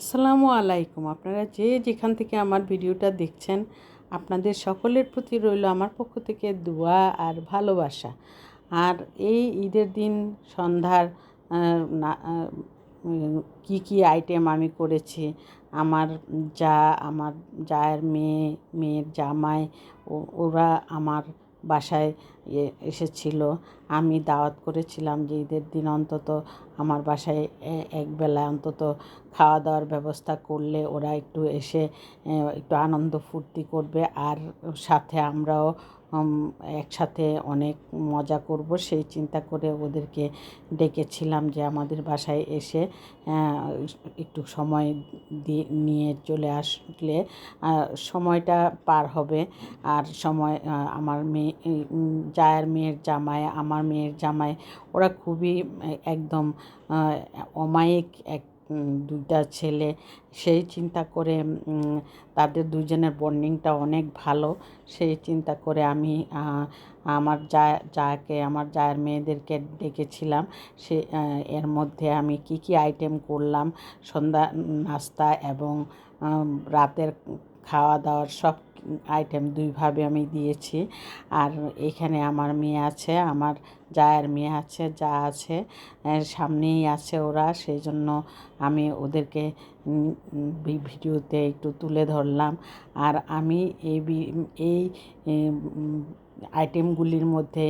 আসসালামু আলাইকুম। আপনারা যে যেখান থেকে আমার ভিডিওটা দেখছেন, আপনাদের সকলের প্রতি রইল আমার পক্ষ থেকে দোয়া আর ভালোবাসা। আর এই ঈদের দিন সন্ধ্যার কি কি আইটেম আমি করেছি, আমার যা আমার জায়ের মেয়ের জামাই ওরা আমার বাসায় এসেছিল। আমি দাওয়াত করেছিলাম যে ঈদের দিন অন্তত আমার বাসায় একবেলা অন্তত খাওয়া দাওয়ার ব্যবস্থা করলে ওরা একটু এসে একটু আনন্দ ফুর্তি করবে, আর সাথে আমরাও একসাথে অনেক মজা করব সেই চিন্তা করে ওদেরকে ডেকেছিলাম যে আমাদের বাসায় এসে একটু সময় নিয়ে চলে আসলে সময়টা পার হবে। আর সময় আমার জায়ের মেয়ের জামাই, আমার মেয়ের জামাই, ওরা খুবই একদম অমায়িক দুইটা ছেলে। সেই চিন্তা করে তাদের দুজনের বন্ডিংটা অনেক ভালো। সেই চিন্তা করে আমি আমার আমার জায়ের মেয়েদেরকে ডেকেছিলাম। সে এর মধ্যে আমি কি কি আইটেম করলাম, সন্ধ্যা নাস্তা এবং রাতের খাওয়া দাওয়ার সব আইটেম দুইভাবে আমি দিয়েছি। আর এখানে আমার মেয়ে আছে, আমার জায়ের মেয়ে আছে, যা আছে সামনেই আছে ওরা, সেই জন্য আমি ওদেরকে ভিডিওতে একটু তুলে ধরলাম। আর আমি এই আইটেমগুলির মধ্যে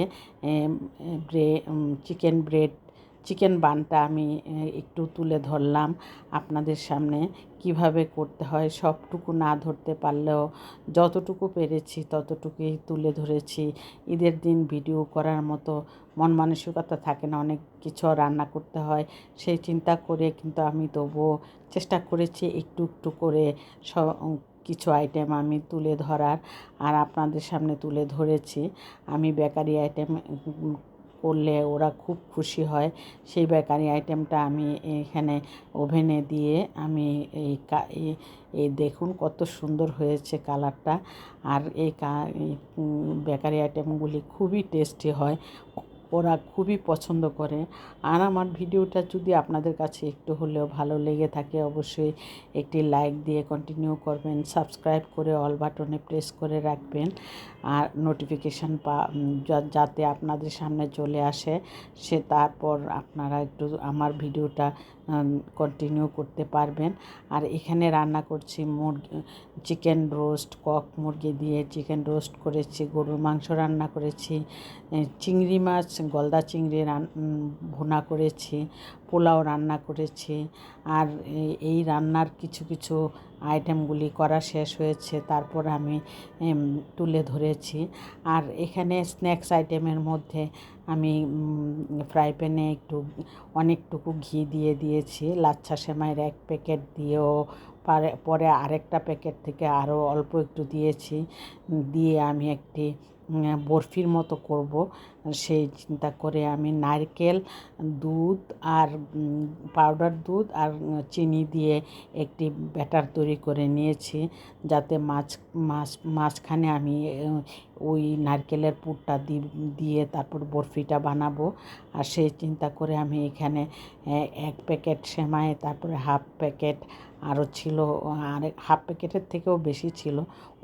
চিকেন বানটা আমি একটু তুলে ধরলাম আপনাদের সামনে। কিভাবে করতে হয় সবটুকু না ধরতে পারলেও যতটুকু পেরেছি ততটুকুই তুলে ধরেছি। ঈদের দিন ভিডিও করার মতো মন মানসিকতা থাকে না, অনেক কিছু রান্না করতে হয়, সেই চিন্তা করে কিন্তু আমি তবুও চেষ্টা করেছি একটু একটু করে কিছু আইটেম আমি তুলে ধরার, আর আপনাদের সামনে তুলে ধরেছি। আমি বেকারি আইটেম করলে ওরা খুব খুশি হয়। সেই বেকারি আইটেমটা আমি এখানে ওভেনে দিয়ে আমি এই দেখুন কত সুন্দর হয়েছে কালারটা। আর এই বেকারি আইটেমগুলি খুবই টেস্টি হয়, ওরা খুবই পছন্দ করে। আর আমার ভিডিওটা যদি আপনাদের কাছে একটু হলেও ভালো লেগে থাকে, অবশ্যই একটি লাইক দিয়ে কন্টিনিউ করবেন, সাবস্ক্রাইব করে অল বাটনে প্রেস করে রাখবেন, আর নোটিফিকেশান যাতে আপনাদের সামনে চলে আসে, তারপর আপনারা একটু আমার ভিডিওটা কন্টিনিউ করতে পারবেন। আর এখানে রান্না করছি চিকেন রোস্ট, কক মুরগি দিয়ে চিকেন রোস্ট করেছি, গরুর মাংস রান্না করেছি, চিংড়ি মাছ গলদা চিংড়ি ভুনা করেছি, পোলাও রান্না করেছি। আর এই রান্নার কিছু কিছু আইটেমগুলি করা শেষ হয়েছে, তারপর আমি তুলে ধরেছি। আর এখানে স্ন্যাক্স আইটেমের মধ্যে আমি ফ্রাই প্যানে অনেকটুকু ঘি দিয়ে দিয়েছি, লাচ্ছা সেমাইয়ের 1 প্যাকেট দিয়েও পরে আরেকটা প্যাকেট থেকে আরও অল্প একটু দিয়েছি, দিয়ে আমি একটি বরফির মতো করব। সেই চিন্তা করে আমি নারকেল, দুধ আর পাউডার দুধ আর চিনি দিয়ে একটি ব্যাটার তৈরি করে নিয়েছি, যাতে মাঝখানে আমি ওই নারকেলের পুরটা দিয়ে তারপর বরফিটা বানাবো। আর সেই চিন্তা করে আমি এখানে 1 প্যাকেট সেমাই, তারপরে হাফ প্যাকেট আরও ছিল, আর হাফ প্যাকেটের থেকেও বেশি ছিল,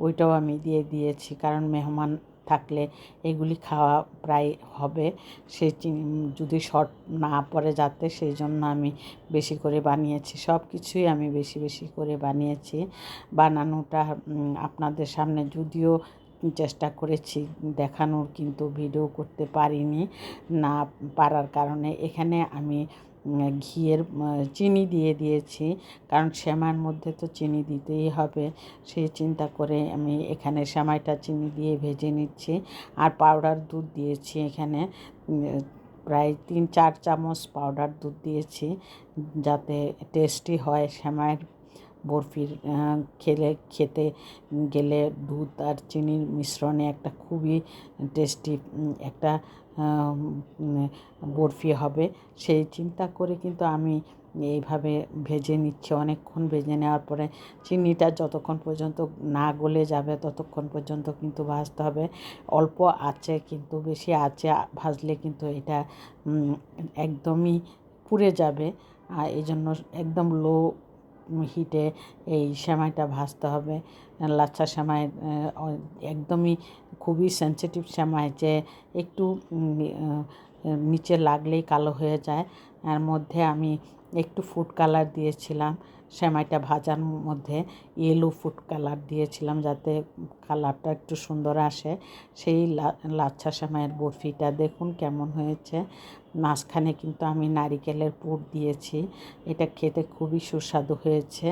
ওইটাও আমি দিয়ে দিয়েছি, কারণ মেহমান থাকলে এগুলি খাওয়া প্রায় হবে, যদি শর্ট না পড়ে যাতে, সেই জন্য আমি বেশি করে বানিয়েছি। সব কিছুই আমি বেশি বেশি করে বানিয়েছি। বানানোটা আপনাদের সামনে যদিও চেষ্টা করেছি দেখানোর, কিন্তু ভিডিও করতে পারিনি, না পারার কারণে এখানে আমি চিনি দিয়ে দিয়েছি, কারণ সেমাইয়ের মধ্যে তো চিনি দিতেই হবে। সেই চিন্তা করে আমি এখানে সেমাইটা চিনি দিয়ে ভেজে নিচ্ছি। আর পাউডার দুধ দিয়েছি এখানে, প্রায় 3-4 চামচ পাউডার দুধ দিয়েছি, যাতে টেস্টি হয় সেমাইয়ের বরফির। খেতে গেলে দুধ আর চিনির মিশ্রণে একটা খুবই টেস্টি একটা বরফি হবে। সেই চিন্তা করে কিন্তু আমি এইভাবে ভেজে নিচ্ছি। অনেকক্ষণ ভেজে নেওয়ার পরে চিনিটা যতক্ষণ পর্যন্ত না গলে যাবে ততক্ষণ পর্যন্ত কিন্তু ভাজতে হবে, অল্প আঁচে, কিন্তু বেশি আঁচে ভাজলে কিন্তু এটা একদমই পুড়ে যাবে। আর এই জন্য একদম লো হিটে এই সেমাইটা ভাজতে হবে। লাচ্ছা সেমাই একদমই খুবই সেনসিটিভ সেমাই, যে একটু নিচে লাগলেই কালো হয়ে যায়। এর মধ্যে আমি একটু ফুড কালার দিয়েছিলাম, সেমাইটা ভাজার মধ্যে ইয়েলো ফুড কালার দিয়েছিলাম যাতে কালারটা একটু সুন্দর আসে। সেই লাচ্ছা সেমাইয়ের বরফিটা দেখুন কেমন হয়েছে। মাঝখানে কিন্তু আমি নারিকেলের পুর দিয়েছি। এটা খেতে খুবই সুস্বাদু হয়েছে।